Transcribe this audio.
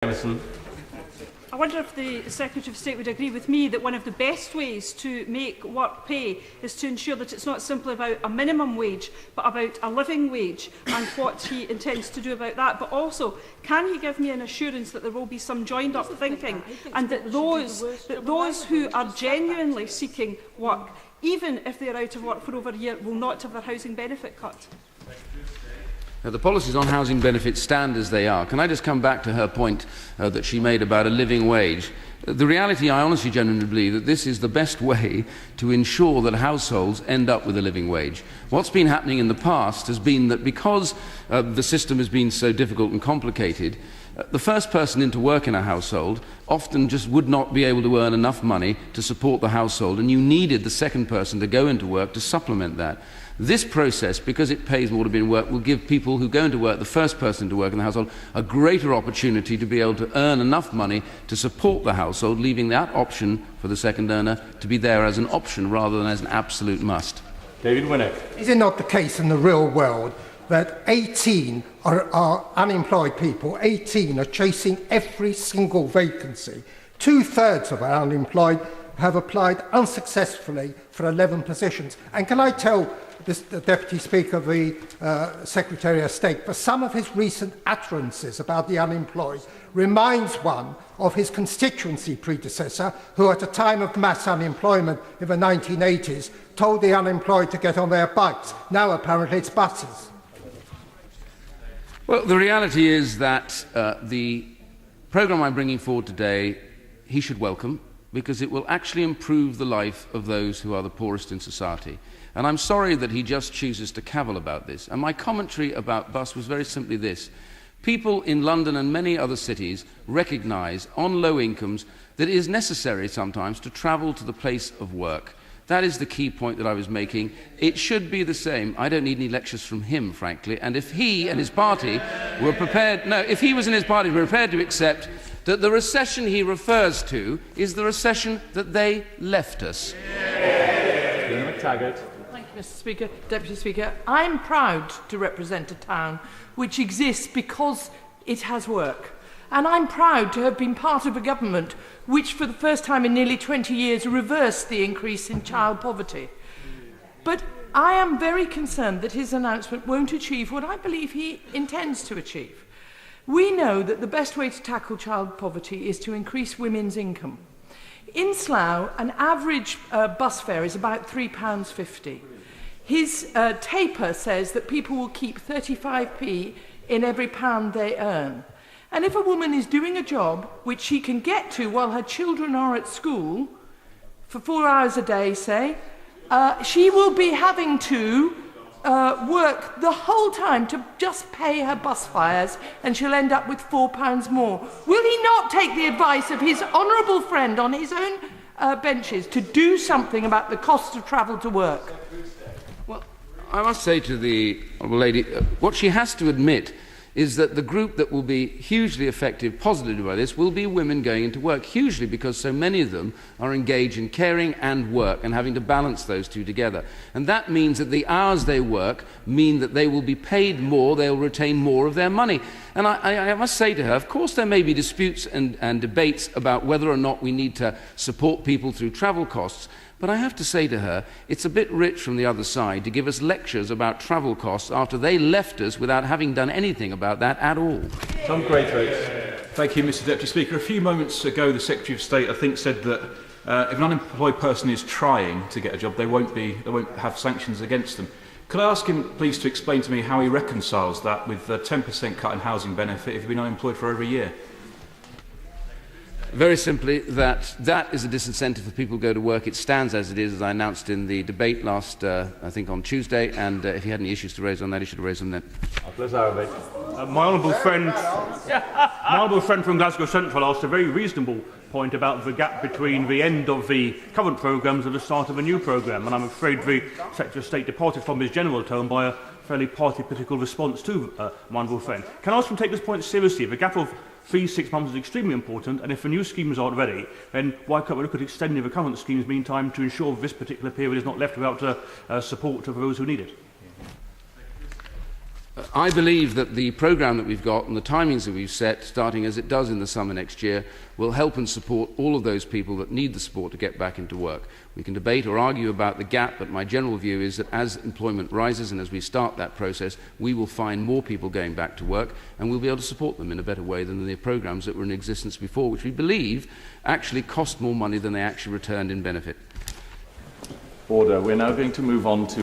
Emerson. I wonder if the Secretary of State would agree with me that one of the best ways to make work pay is to ensure that it's not simply about a minimum wage, but about a living wage, and what he intends to do about that. But also, can he give me an assurance that there will be some joined-up thinking, and that those who are genuinely seeking work, even if they are out of work for over a year, will not have their housing benefit cut? The policies on housing benefits stand as they are. Can I just come back to her point that she made about a living wage? The reality, I honestly genuinely believe that this is the best way to ensure that households end up with a living wage. What's been happening in the past has been that because the system has been so difficult and complicated, the first person into work in a household often just would not be able to earn enough money to support the household, and you needed the second person to go into work to supplement that. This process, because it pays more to be in work, will give people who go into work, the first person to work in the household, a greater opportunity to be able to earn enough money to support the household, leaving that option for the second earner to be there as an option rather than as an absolute must. David Winnick. Is it not the case in the real world that 18 are unemployed people, 18 are chasing every single vacancy? Two-thirds of our unemployed have applied unsuccessfully for 11 positions. And can I tell the Deputy Speaker of the Secretary of State, for some of his recent utterances about the unemployed reminds one of his constituency predecessor, who at a time of mass unemployment in the 1980s told the unemployed to get on their bikes. Now apparently it's buses. Well, the reality is that the programme I'm bringing forward today, he should welcome, because it will actually improve the life of those who are the poorest in society. And I'm sorry that he just chooses to cavil about this. And my commentary about bus was very simply this. People in London and many other cities recognise, on low incomes, that it is necessary sometimes to travel to the place of work. That is the key point that I was making. It should be the same. I don't need any lectures from him, frankly. And if he and his party were prepared... No, if he was in his party were prepared to accept that the recession he refers to is the recession that they left us. Taggart. Thank you, Mr. Speaker. Deputy Speaker, I'm proud to represent a town which exists because it has work. And I'm proud to have been part of a government which, for the first time in nearly 20 years, reversed the increase in child poverty. But I am very concerned that his announcement won't achieve what I believe he intends to achieve. We know that the best way to tackle child poverty is to increase women's income. In Slough, an average bus fare is about £3.50. His taper says that people will keep 35p in every pound they earn. And if a woman is doing a job which she can get to while her children are at school, for 4 hours a day, say, she will be having to work the whole time to just pay her bus fares, and she'll end up with £4 more. Will he not take the advice of his honourable friend on his own benches to do something about the cost of travel to work? Well, I must say to the honourable lady, what she has to admit is that the group that will be hugely affected positively by this will be women going into work, hugely because so many of them are engaged in caring and work and having to balance those two together. And that means that the hours they work mean that they will be paid more, they'll retain more of their money. And I must say to her, of course there may be disputes and debates about whether or not we need to support people through travel costs, but I have to say to her, it's a bit rich from the other side to give us lectures about travel costs after they left us without having done anything about that at all. Tom Greathwaite. Thank you, Mr. Deputy Speaker. A few moments ago, the Secretary of State, I think, said that if an unemployed person is trying to get a job, they won't have sanctions against them. Could I ask him, please, to explain to me how he reconciles that with a 10% cut in housing benefit if you've been unemployed for over a year? Very simply, that is a disincentive for people who go to work. It stands as it is, as I announced in the debate last, I think, on Tuesday, and if he had any issues to raise on that, he should have raised them then. My honourable friend from Glasgow Central asked a very reasonable point about the gap between the end of the current programmes and the start of a new programme, and I'm afraid the Secretary of State departed from his general tone by a fairly party political response to my honourable friend. Can I ask him to take this point seriously? The gap of 3-6 months is extremely important, and if the new schemes aren't ready, then why can't we look at extending the current schemes meantime to ensure this particular period is not left without support for those who need it? I believe that the programme that we've got and the timings that we've set, starting as it does in the summer next year, will help and support all of those people that need the support to get back into work. We can debate or argue about the gap, but my general view is that as employment rises and as we start that process, we will find more people going back to work, and we'll be able to support them in a better way than the programmes that were in existence before, which we believe actually cost more money than they actually returned in benefit. Order. We're now going to move on to